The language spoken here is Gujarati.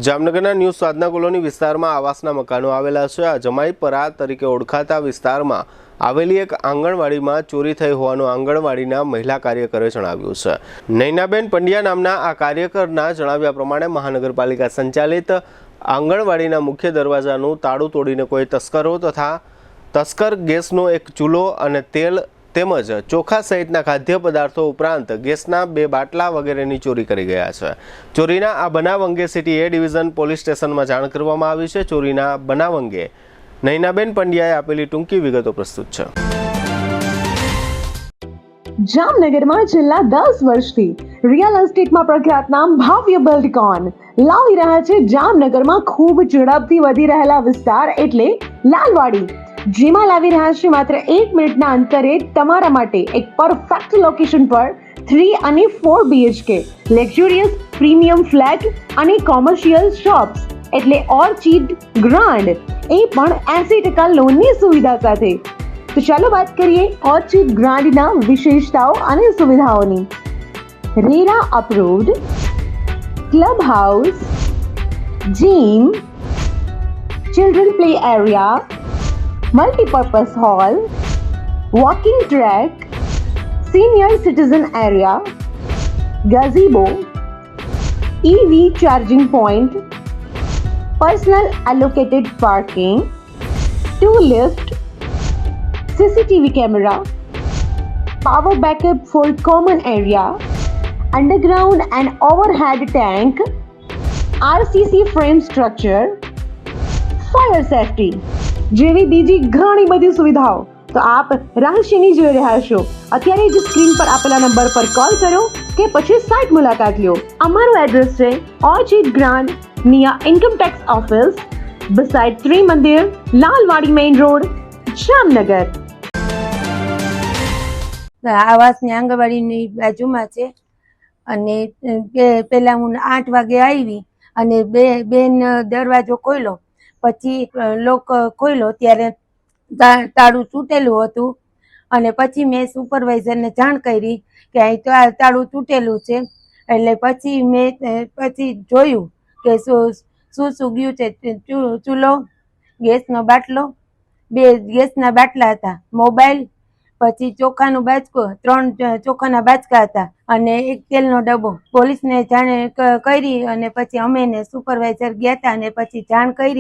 જામનગરના ન્યૂ સાધના કોલોની વિસ્તારમાં આવાસના મકાનો આવેલા છે। આ જમાઈપરા તરીકે ઓળખાતા વિસ્તારમાં આવેલી એક આંગણવાડીમાં ચોરી થઈ હોવાનું આંગણવાડીના મહિલા કાર્યકરે જણાવ્યું છે। નૈનાબેન પંડ્યા નામના આ કાર્યકરના જણાવ્યા પ્રમાણે મહાનગરપાલિકા સંચાલિત આંગણવાડીના મુખ્ય દરવાજાનું તાળું તોડીને કોઈ તસ્કરો તથા તસ્કર ગેસનો એક ચૂલો અને તેલ તેમજ ચોખા સહિતના ખાદ્ય પદાર્થો ઉપરાંત ગેસના 2 બાટલા વગેરેની ચોરી કરી ગયા છે। ચોરીના આ બનાવ અંગે સિટી એ ડિવિઝન પોલીસ સ્ટેશનમાં જાણ કરવામાં આવી છે। ચોરીના બનાવ અંગે નૈનાબેન પંડ્યાએ આપેલી ટૂંકી વિગતો પ્રસ્તુત છે। જામનગરમાં છેલ્લા 10 વર્ષથી રિયલ એસ્ટેટમાં પ્રખ્યાત નામ ભાવ્ય બિલ્ડકોન લાવી રહ્યા છે જામનગરમાં ખૂબ ઝડપથી વધી રહેલા વિસ્તાર એટલે લાલવાડી, જેમાં લાવી રહ્યા છે માત્ર 1 મિનિટના અંતરે તમારા માટે એક પરફેક્ટ લોકેશન પર 3 અને 4 BHK લક્ઝુરિયસ પ્રીમિયમ ફ્લેટ અને કોમર્શિયલ શોપ્સ એટલે ઓર્ચિડ ગ્રાન્ડ, એ પણ 80% લોનની સુવિધા સાથે। તો ચાલો વાત કરીએ ઓર્ચિડ ગ્રાન્ડના વિશેષતાઓ અને સુવિધાઓની। RERA approved, club house, gym, children play area, multi-purpose hall, walking track, senior citizen area, gazebo, EV charging point, personal allocated parking, 2 lift, CCTV camera, power backup for common area, underground and overhead tank, RCC frame structure, fire safety જેવી બીજી ઘણી બધી સુવિધાઓ તો આપ રાશિની જોઈ રહ્યા છો। અત્યારે જ સ્ક્રીન પર આપેલા નંબર પર કોલ કરો કે પછી સાઇટ મુલાકાત લો। અમારું એડ્રેસ છે orchid grand near income tax office beside Trimandir, Lalwadi main road, Jamnagar. આવાસની આંગણવાડીની બાજુમાં છે અને પહેલા હું 8 વાગે આવી અને બેન દરવાજો ખોલ્યો, પછી લોક ખોલ્યો ત્યારે તાળું તૂટેલું હતું અને પછી મેં સુપરવાઇઝરને જાણ કરી કે અહીં તાળું તૂટેલું છે। એટલે પછી મેં જોયું કે શું ગયું છે। ચૂલો, ગેસનો બાટલો, 2 ગેસના બાટલા હતા, મોબાઈલ, પછી ચોખાનું બાચકું, 3 ચોખાના બાચકા હતા અને એક તેલનો ડબ્બો। પોલીસને જાણ કરી અને પછી અમે સુપરવાઇઝર ગયા હતા અને પછી જાણ કરી